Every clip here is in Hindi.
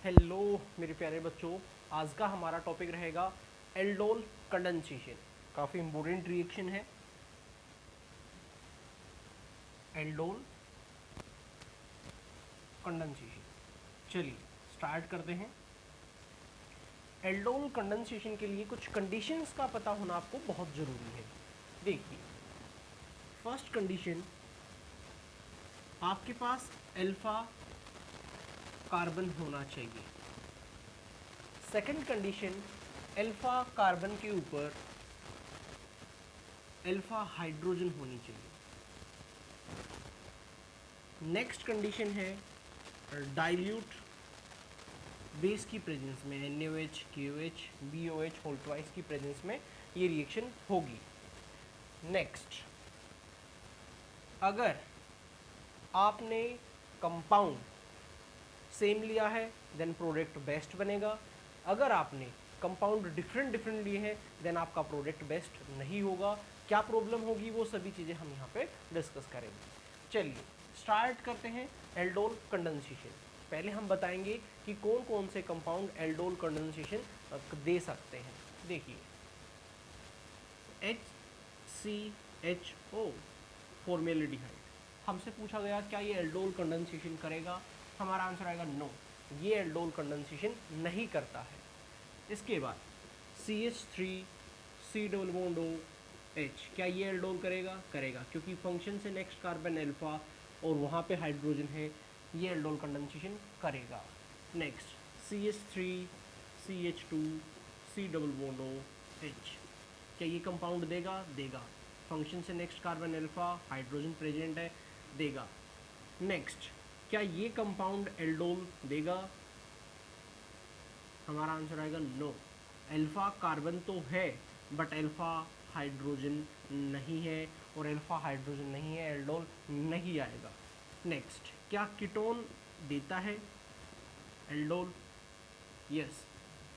हेलो मेरे प्यारे बच्चों, आज का हमारा टॉपिक रहेगा एल्डोल कंडेंसेशन। काफ़ी इम्पोर्टेंट रिएक्शन है एल्डोल कंडेंसेशन। चलिए स्टार्ट करते हैं। एल्डोल कंडेंसेशन के लिए कुछ कंडीशंस का पता होना आपको बहुत ज़रूरी है। देखिए, फर्स्ट कंडीशन, आपके पास अल्फा कार्बन होना चाहिए। सेकंड कंडीशन, अल्फा कार्बन के ऊपर अल्फा हाइड्रोजन होनी चाहिए। नेक्स्ट कंडीशन है डाइल्यूट बेस की प्रेजेंस में NaOH, KOH, BOH होल ट्वाइस की प्रेजेंस में ये रिएक्शन होगी। नेक्स्ट, अगर आपने कंपाउंड सेम लिया है देन प्रोडक्ट बेस्ट बनेगा। अगर आपने कंपाउंड डिफरेंट लिए हैं देन आपका प्रोडक्ट बेस्ट नहीं होगा। क्या प्रॉब्लम होगी वो सभी चीज़ें हम यहाँ पे डिस्कस करेंगे। चलिए स्टार्ट करते हैं एल्डोल कंडेंसेशन। पहले हम बताएंगे कि कौन कौन से कंपाउंड एल्डोल कंडेंसेशन दे सकते हैं। देखिए, HCHO फॉर्मेल्डिहाइड, हमसे पूछा गया क्या ये एल्डोल कंडेंसेशन करेगा। हमारा आंसर आएगा नो, ये एल्डोल कंडेंसेशन नहीं करता है। इसके बाद CH3 C double bond OH, क्या ये एल्डोल करेगा? करेगा, क्योंकि फंक्शन से नेक्स्ट कार्बन अल्फा और वहाँ पे हाइड्रोजन है, ये एल्डोल कंडेंसेशन करेगा। Next CH3 CH2 C double bond OH, क्या ये कंपाउंड देगा? देगा, फंक्शन से next carbon alpha, hydrogen present है, देगा। नेक्स्ट, क्या ये कंपाउंड एल्डोल देगा? हमारा आंसर आएगा नो, अल्फा कार्बन तो है बट अल्फा हाइड्रोजन नहीं है, और अल्फा हाइड्रोजन नहीं है, एल्डोल नहीं आएगा। नेक्स्ट, क्या कीटोन देता है एल्डोल? यस,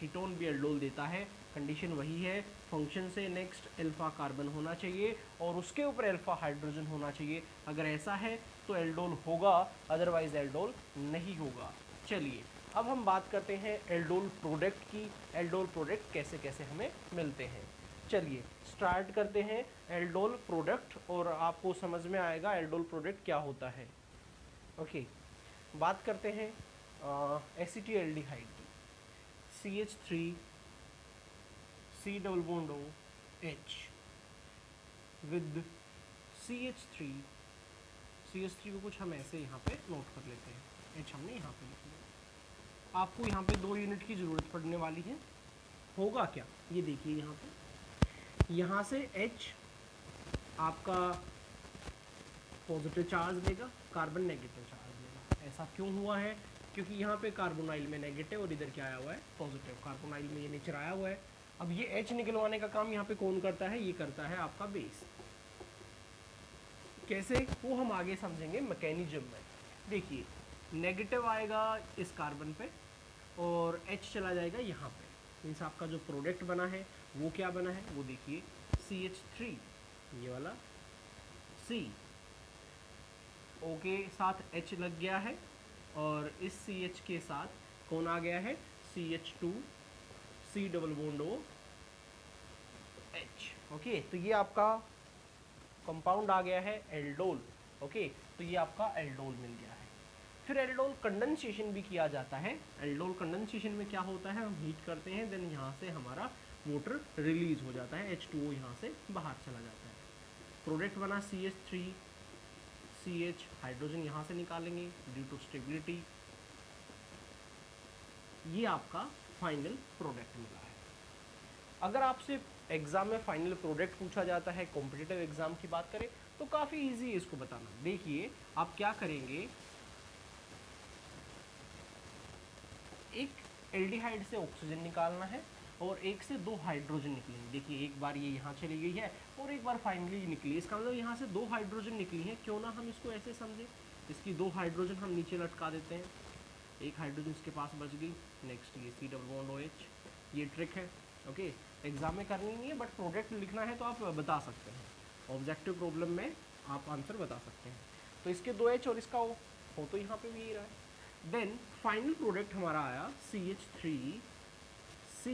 कीटोन भी एल्डोल देता है। कंडीशन वही है, फंक्शन से नेक्स्ट अल्फा कार्बन होना चाहिए और उसके ऊपर अल्फा हाइड्रोजन होना चाहिए। अगर ऐसा है तो एल्डोल होगा, अदरवाइज एल्डोल नहीं होगा। चलिए अब हम बात करते हैं एल्डोल प्रोडक्ट की। एल्डोल प्रोडक्ट कैसे कैसे हमें मिलते हैं। चलिए स्टार्ट करते हैं एल्डोल प्रोडक्ट, और आपको समझ में आएगा एल्डोल प्रोडक्ट क्या होता है। ओके, बात करते हैं एसिटिल्डिहाइड की। CH3 C double bond OH with CH3 को कुछ हम ऐसे यहाँ पे नोट कर लेते हैं, H हमने यहाँ पे लिख लिया। आपको यहाँ पे 2 यूनिट की ज़रूरत पड़ने वाली है। होगा क्या, ये देखिए, यहाँ पे यहाँ से H आपका पॉजिटिव चार्ज देगा, कार्बन नेगेटिव चार्ज देगा। ऐसा क्यों हुआ है? क्योंकि यहाँ पे कार्बोनाइल में नेगेटिव और इधर क्या आया हुआ है? पॉजिटिव। कार्बोनाइल में ये नेचर आया हुआ है। अब ये H निकलवाने का काम यहाँ पे कौन करता है? ये करता है आपका बेस। कैसे, वो हम आगे समझेंगे मैकेनिज्म में। देखिए, नेगेटिव आएगा इस कार्बन पे और H चला जाएगा यहाँ पे। मीन्स आपका जो प्रोडक्ट बना है वो क्या बना है? वो देखिए, CH3, ये वाला C, O के साथ H लग गया है और इस CH के साथ कौन आ गया है? CH2 C double bond OH। Okay, तो ये आपका कंपाउंड आ गया है एल्डोल। ओके, तो ये आपका एल्डोल मिल गया है। फिर एल्डोल कंडेंसेशन भी किया जाता है। एल्डोल कंडेंसेशन में क्या होता है? हम हीट करते हैं, देन यहाँ से हमारा वाटर रिलीज हो जाता है, H2O यहाँ से बाहर चला जाता है। प्रोडक्ट बना CH3 CH, हाइड्रोजन यहाँ से निकालेंगे ड्यू टू स्टेबिलिटी। ये आपका फाइनल प्रोडक्ट मिला है। अगर आपसे एग्जाम में फाइनल प्रोडक्ट पूछा जाता है, कॉम्पिटिटिव एग्जाम की बात करें, तो काफ़ी इजी है इसको बताना। देखिए, आप क्या करेंगे, एक एल्डिहाइड से ऑक्सीजन निकालना है और एक से 2 हाइड्रोजन निकलेंगे। देखिए, एक बार ये यहाँ चली गई है और एक बार फाइनली निकली। इसका मतलब यहाँ से 2 हाइड्रोजन निकली हैं। क्यों ना हम इसको ऐसे समझें, इसकी 2 हाइड्रोजन हम नीचे लटका देते हैं, एक हाइड्रोजन इसके पास बच गई। नेक्स्ट ये C डबल बॉन्ड OH, ये ट्रिक है। ओके, एग्जाम में करनी नहीं है बट प्रोडक्ट लिखना है तो आप बता सकते हैं। ऑब्जेक्टिव प्रॉब्लम में आप आंसर बता सकते हैं। तो इसके 2 H और इसका O, हो तो यहाँ पे भी ये रहा है। देन फाइनल प्रोडक्ट हमारा आया CH3 C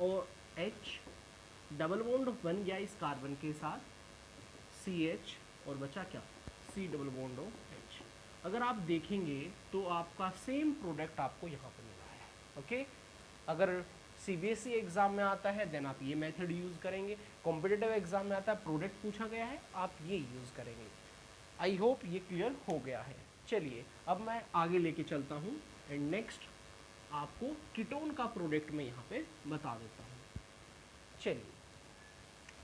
और H, डबल बॉन्ड बन गया इस कार्बन के साथ CH और बचा क्या C double bond O H। अगर आप देखेंगे तो आपका सेम प्रोडक्ट आपको यहाँ पे मिला है। ओके, अगर CBSE एग्जाम में आता है देन आप ये मेथड यूज़ करेंगे, कॉम्पिटिटिव एग्जाम में आता है प्रोडक्ट पूछा गया है आप ये यूज़ करेंगे। आई होप ये क्लियर हो गया है। चलिए अब मैं आगे लेके चलता हूँ एंड नेक्स्ट आपको कीटोन का प्रोडक्ट मैं यहाँ पे बता देता हूँ। चलिए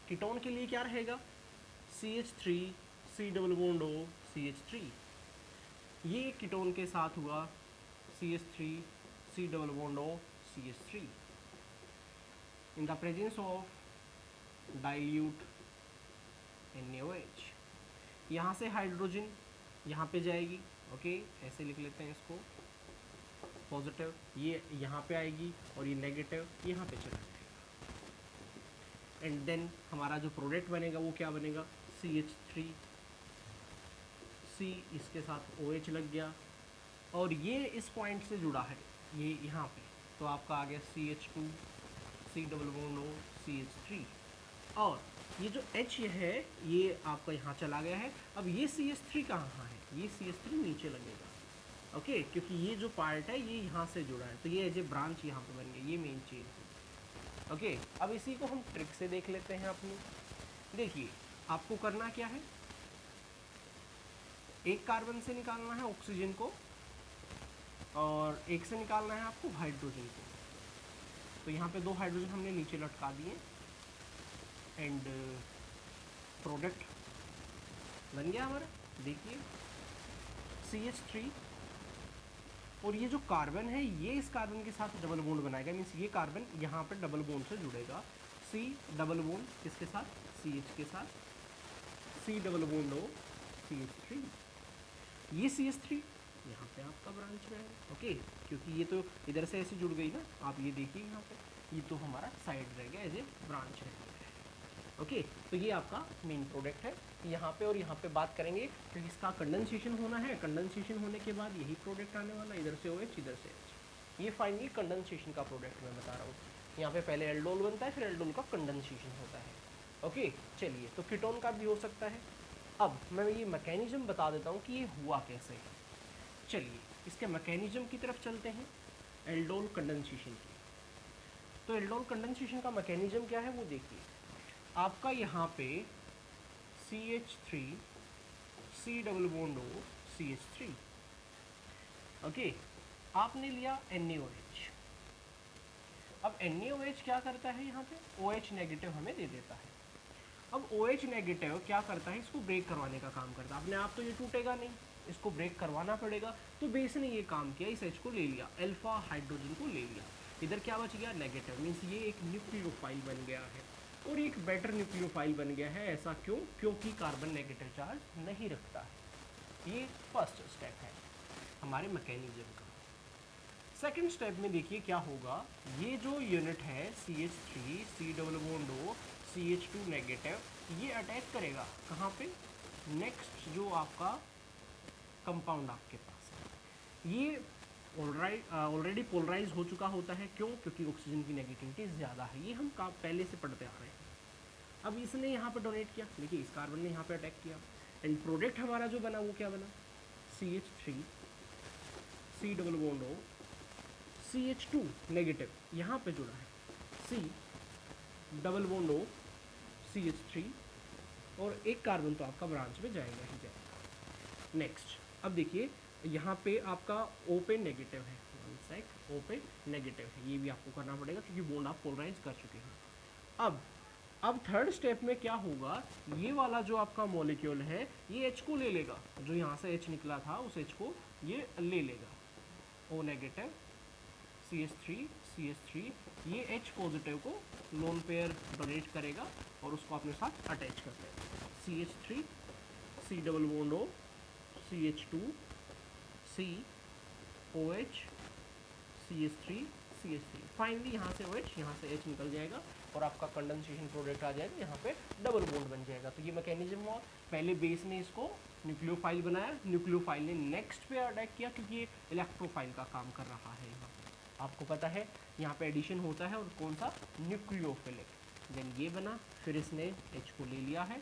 कीटोन के लिए क्या रहेगा, CH3 C double bond O CH3, ये कीटोन के साथ हुआ CH3 C double bond O CH3 in the presence of dilute NaOH। यहाँ से हाइड्रोजन यहाँ पे जाएगी, ओके ऐसे लिख लेते हैं इसको, पॉजिटिव ये यहाँ पे आएगी और ये नेगेटिव यहाँ पे चला जाएगा। एंड देन हमारा जो प्रोडक्ट बनेगा वो क्या बनेगा, CH3 C इसके साथ OH लग गया और ये इस पॉइंट से जुड़ा है ये यहाँ पे, तो आपका आ गया CH2 C double bond O CH3 और ये जो H है ये आपका यहाँ चला गया है। अब ये CH3 कहाँ है, ये CH3 नीचे लगेगा, ओके क्योंकि ये जो पार्ट है ये यहाँ से जुड़ा है तो ये एज ए ब्रांच यहाँ पे बन गया, ये मेन चेन है। ओके अब इसी को हम ट्रिक से देख लेते हैं अपनी। देखिए आपको करना क्या है, एक कार्बन से निकालना है ऑक्सीजन को और एक से निकालना है आपको हाइड्रोजन को। तो यहाँ पे 2 हाइड्रोजन हमने नीचे लटका दिए एंड प्रोडक्ट बन गया हमारा। देखिए CH3 और ये जो कार्बन है ये इस कार्बन के साथ डबल बॉन्ड बनाएगा, मीन्स ये कार्बन यहाँ पे डबल बॉन्ड से जुड़ेगा। C डबल बॉन्ड किसके साथ, CH के साथ, C double bond O CH3, ये CH3 यहाँ पे आपका ब्रांच में है, ओके क्योंकि ये तो इधर से ऐसे जुड़ गई ना, आप ये देखिए यहाँ पे ये तो हमारा साइड रह गया एज ए ब्रांच रह गया। ओके तो ये आपका मेन प्रोडक्ट है यहाँ पे, और यहाँ पे बात करेंगे कि इसका कंडेंसेशन होना है, कंडेंसेशन होने के बाद यही प्रोडक्ट आने वाला, इधर से OH इधर से H। ये फाइनली कंडेंसेशन का प्रोडक्ट मैं बता रहा हूँ। यहाँ पे पहले एल्डोल बनता है फिर एल्डोल का कंडेंसेशन होता है। ओके चलिए तो कीटोन का भी हो सकता है। अब मैं ये मैकेनिज्म बता देता हूँ कि ये हुआ कैसे है। चलिए इसके मैकेनिज्म की तरफ चलते हैं, एल्डोल कंडेंसेशन की। तो एल्डोल कंडेंसेशन का मैकेनिज्म क्या है वो देखिए, आपका यहाँ पे CH3 C double bond O CH3, okay आपने लिया NaOH। अब NaOH क्या करता है, यहाँ पे OH नेगेटिव हमें दे देता है। अब OH नेगेटिव क्या करता है, इसको ब्रेक करवाने का काम करता है। अपने आप तो ये टूटेगा नहीं, इसको ब्रेक करवाना पड़ेगा। तो बेस ने ये काम किया, इस H को ले लिया, अल्फा हाइड्रोजन को ले लिया, इधर क्या बच गया नेगेटिव, मीन्स ये एक न्यूक्लियोफाइल बन गया है और एक बेटर न्यूक्लियोफाइल बन गया है। ऐसा क्यों, क्योंकि कार्बन नेगेटिव चार्ज नहीं रखता है। ये फर्स्ट स्टेप है हमारे मैकेनिज्म का। सेकंड स्टेप में देखिए क्या होगा, ये जो यूनिट है CH3 C double bond O CH2 negative, ये अटैक करेगा कहाँ पे, नेक्स्ट जो आपका कंपाउंड आपके पास है। ये ऑलरेडी पोलराइज हो चुका होता है, क्यों, क्योंकि ऑक्सीजन की नेगेटिविटी ज़्यादा है। ये हम पहले से पढ़ते आ रहे हैं। अब इसने यहाँ पे डोनेट किया, देखिए इस कार्बन ने यहाँ पे अटैक किया एंड प्रोडक्ट हमारा जो बना वो क्या बना, CH3 C double bond O CH2 negative यहाँ पे जुड़ा है, C double bond O CH3 और एक कार्बन तो आपका ब्रांच में जाएगा ही जाएगा। नेक्स्ट अब देखिए यहाँ पे आपका O पे नेगेटिव है, वन सेक, O पे नेगेटिव है, ये भी आपको करना पड़ेगा क्योंकि बॉन्ड आप पोलराइज कर चुके हैं। अब थर्ड स्टेप में क्या होगा, ये वाला जो आपका मॉलिक्यूल है ये H को ले लेगा, जो यहाँ से H निकला था उस H को ये ले लेगा, O नेगेटिव CH3 ये H पॉजिटिव को लोन पेयर डोनेट करेगा और उसको अपने साथ अटैच कर देगा। CH3 C double bond O CH2 C OH CH3 CH3। Finally यहाँ से OH, यहाँ से H निकल जाएगा और आपका कंडेंसेशन प्रोडक्ट आ जाएगा, यहाँ पे डबल बॉन्ड बन जाएगा। तो ये मैकेनिज्म हुआ, पहले बेस ने इसको न्यूक्लियोफाइल बनाया, न्यूक्लियोफाइल ने नेक्स्ट पे अटैक किया क्योंकि ये इलेक्ट्रोफाइल का काम कर रहा है। यहाँ पे आपको पता है यहाँ पे एडिशन होता है और कौन सा, न्यूक्लियोफिलिक। देन ये बना, फिर इसने H को ले लिया है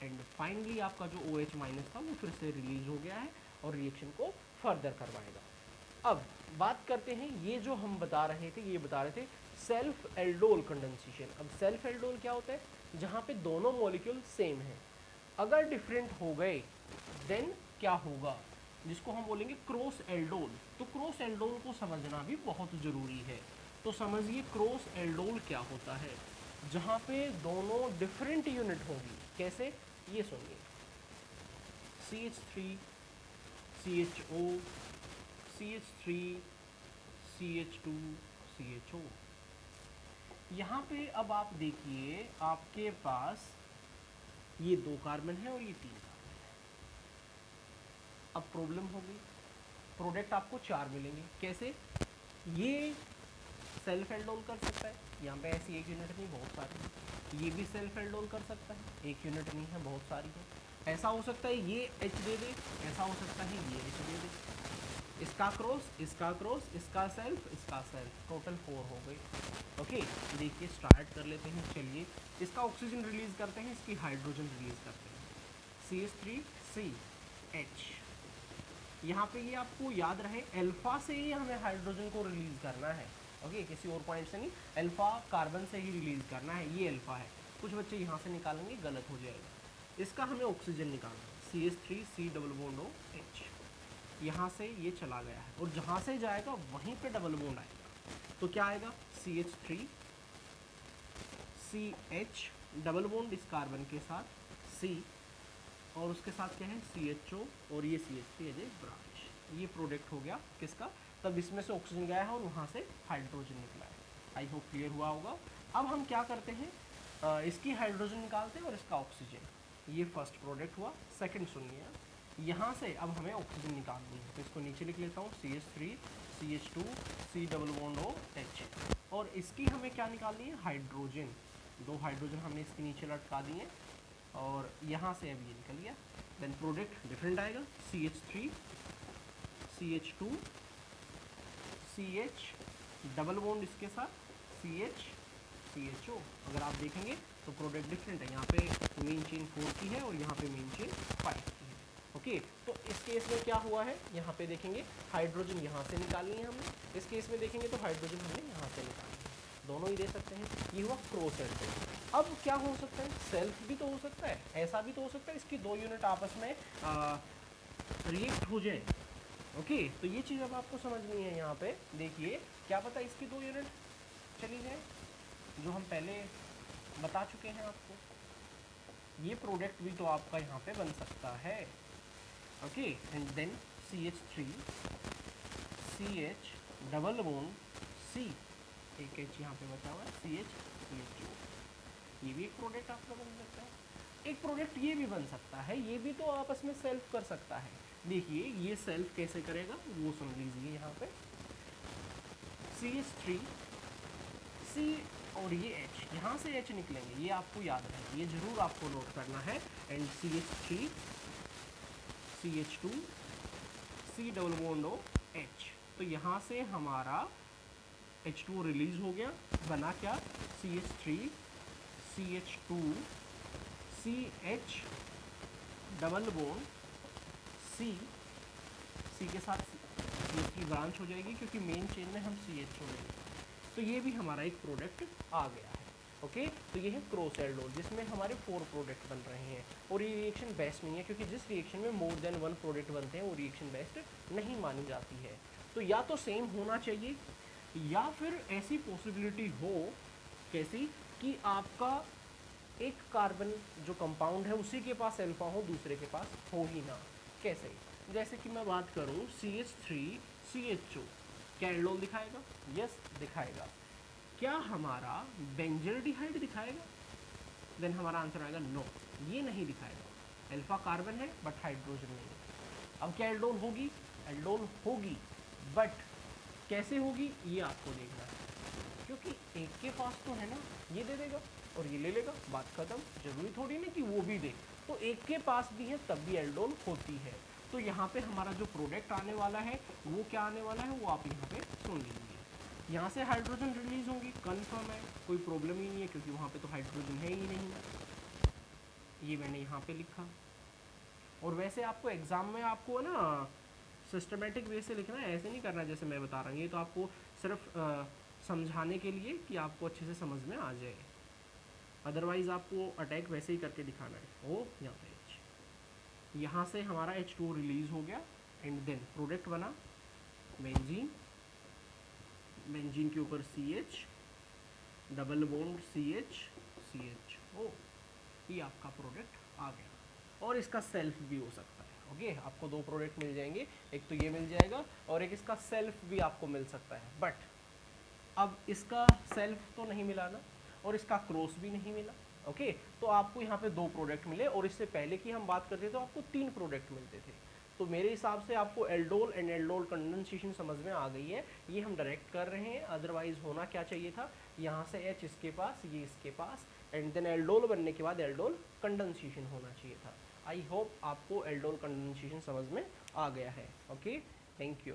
एंड फाइनली आपका जो OH माइनस था वो फिर से रिलीज हो गया है और रिएक्शन को फर्दर करवाएगा। अब बात करते हैं, ये जो हम बता रहे थे, ये बता रहे थे सेल्फ एल्डोल कंडेंसेशन। अब सेल्फ एल्डोल क्या होता है, जहाँ पे दोनों मॉलिक्यूल सेम हैं, अगर डिफरेंट हो गए देन क्या होगा, जिसको हम बोलेंगे क्रॉस एल्डोल। तो क्रॉस एल्डोल को समझना भी बहुत ज़रूरी है। तो समझिए क्रॉस एल्डोल क्या होता है, जहाँ पे दोनों डिफरेंट यूनिट होगी। कैसे, ये सुनिए, CH3 CHO CH3 CH2 CHO। यहाँ पे अब आप देखिए आपके पास ये 2 कार्बन है और ये 3 कार्बन है। अब प्रॉब्लम हो गई, प्रोडक्ट आपको 4 मिलेंगे। कैसे, ये सेल्फ एल्डोल कर सकता है, यहाँ पे ऐसी एक यूनिट नहीं बहुत सारी है। ये भी सेल्फ एल्डोल कर सकता है, एक यूनिट नहीं है बहुत सारी है। ऐसा हो सकता है ये H दे दे, ऐसा हो सकता है ये H दे दे, इसका क्रॉस, इसका क्रॉस, इसका सेल्फ, इसका सेल्फ, टोटल 4 हो गए। ओके, देखिए स्टार्ट कर लेते हैं। चलिए इसका ऑक्सीजन रिलीज करते हैं, इसकी हाइड्रोजन रिलीज करते हैं। CH3CH। यहाँ पे ये आपको याद रहे अल्फा से ही हमें हाइड्रोजन को रिलीज करना है। ओके, किसी और पॉइंट से नहीं, अल्फा कार्बन से ही रिलीज करना है। ये अल्फा है, कुछ बच्चे यहाँ से निकालेंगे, गलत हो जाएगा। इसका हमें ऑक्सीजन निकालना है, CH3C डबल बॉन्ड OH। यहाँ से ये चला गया है और जहाँ से जाएगा वहीं पे डबल बॉन्ड आएगा। तो क्या आएगा, CH3CH डबल बॉन्ड इस कार्बन के साथ C और उसके साथ क्या है CHO और ये CH3 एज ए ब्रांच। ये प्रोडक्ट हो गया किसका, तब इसमें से ऑक्सीजन गया है और वहाँ से हाइड्रोजन निकला है। आई होप क्लियर हुआ होगा। अब हम क्या करते हैं, इसकी हाइड्रोजन निकालते हैं और इसका ऑक्सीजन। ये फर्स्ट प्रोडक्ट हुआ। सेकंड सुनिए, यहाँ से अब हमें ऑक्सीजन निकालनी है, तो इसको नीचे लिख लेता हूँ, CH3CH2 C double bond OH। और इसकी हमें क्या निकालनी है, हाइड्रोजन। 2 हाइड्रोजन हमने इसके नीचे लटका दिए और यहाँ से अब ये निकल गया। देन प्रोडक्ट डिफरेंट आएगा, CH3 CH2 CH double bond इसके साथ CH CHO। अगर आप देखेंगे तो प्रोडक्ट डिफरेंट है, यहाँ पे मेन चेन 4 की है और यहाँ पे मेन चेन 5 की है। ओके, तो इस केस में क्या हुआ है, यहाँ पे देखेंगे हाइड्रोजन यहाँ से निकालनी है हमने, इस केस में देखेंगे तो हाइड्रोजन हमने यहाँ से निकालनी है। दोनों ही दे सकते हैं, ये हुआ क्रॉस एल्डोल। अब क्या हो सकता है, सेल्फ भी तो हो सकता है, ऐसा भी तो हो सकता है इसकी 2 यूनिट आपस में रिएक्ट हो जाए। ओके, तो ये चीज़ अब आपको समझनी है। यहाँ पे देखिए, क्या पता इसकी 2 यूनिट चली जाए, जो हम पहले बता चुके हैं आपको। ये प्रोडक्ट भी तो आपका यहाँ पे बन सकता है। Okay, and then CH3 CH double bond C, एक H यहाँ पे बचा हुआ है, CH ये भी एक प्रोडक्ट आपका बन सकता है। एक प्रोडक्ट ये भी बन सकता है, ये भी तो आपस में सेल्फ कर सकता है। देखिए ये सेल्फ कैसे करेगा वो सुन लीजिए। यहाँ पे CH3 C और ये H, यहाँ से H निकलेंगे, ये आपको याद है, ये जरूर आपको नोट करना है। And CH3 CH2 C double bond OH। तो यहाँ से हमारा H2 रिलीज हो गया, बना क्या, CH3 CH2 CH double bond C के साथ CH की ब्रांच हो जाएगी क्योंकि मेन चेन में हम CH छोड़ेंगे। तो ये भी हमारा एक प्रोडक्ट आ गया है। ओके, तो ये है क्रॉस एल्डोल, जिसमें हमारे 4 प्रोडक्ट बन रहे हैं। और ये रिएक्शन बेस्ट नहीं है क्योंकि जिस रिएक्शन में मोर देन 1 प्रोडक्ट बनते हैं वो रिएक्शन बेस्ट नहीं मानी जाती है। तो या तो सेम होना चाहिए या फिर ऐसी पॉसिबिलिटी हो, कैसी, कि आपका एक कार्बन जो कंपाउंड है उसी के पास अल्फा हो, दूसरे के पास हो ही ना। कैसे, जैसे कि मैं बात करूँ CH3CHO, क्या एल्डोल दिखाएगा? यस दिखाएगा। क्या हमारा बेंजल्डिहाइड दिखाएगा? देन हमारा आंसर आएगा नो, ये नहीं दिखाएगा। अल्फा कार्बन है बट हाइड्रोजन नहीं है। अब क्या एल्डोल होगी? एल्डोल होगी बट कैसे होगी ये आपको देखना है, क्योंकि एक के पास तो है ना, ये दे देगा और ये ले लेगा, बात खत्म। जरूरी थोड़ी ना कि वो भी दे, तो एक के पास भी है तब भी एल्डोल होती है। तो यहाँ पे हमारा जो प्रोडक्ट आने वाला है वो क्या आने वाला है वो आप यहाँ पे सुन लीजिए। यहाँ से हाइड्रोजन रिलीज होंगी, कन्फर्म है, कोई प्रॉब्लम ही नहीं है, क्योंकि वहाँ पे तो हाइड्रोजन है ही नहीं। ये मैंने यहाँ पे लिखा। और वैसे आपको एग्जाम में आपको ना सिस्टमेटिक वे से लिखना है, ऐसे नहीं करना जैसे मैं बता रहा हूँ। ये तो आपको सिर्फ समझाने के लिए कि आपको अच्छे से समझ में आ जाए, अदरवाइज आपको अटैक वैसे ही करके दिखाना है। ओ यहाँ पे H, यहाँ से हमारा H2 रिलीज हो गया एंड देन प्रोडक्ट बना बेंजीन, बेंजीन के ऊपर CH, double bond CH CH, ओ ये आपका प्रोडक्ट आ गया। और इसका सेल्फ भी हो सकता है। ओके, आपको दो प्रोडक्ट मिल जाएंगे, एक तो ये मिल जाएगा और एक इसका सेल्फ भी आपको मिल सकता है। बट अब इसका सेल्फ तो नहीं मिला ना, और इसका क्रॉस भी नहीं मिला। ओके, तो आपको यहाँ पे दो प्रोडक्ट मिले, और इससे पहले की हम बात करते तो आपको तीन प्रोडक्ट मिलते थे। तो मेरे हिसाब से आपको एल्डोल एंड एल्डोल कंडेंसेशन समझ में आ गई है। ये हम डायरेक्ट कर रहे हैं, अदरवाइज होना क्या चाहिए था, यहाँ से H इसके पास, ये इसके पास, एंड देन एल्डोल बनने के बाद एल्डोल कंडेंसेशन होना चाहिए था। आई होप आपको एल्डोल कंडेंसेशन समझ में आ गया है। Okay, thank you.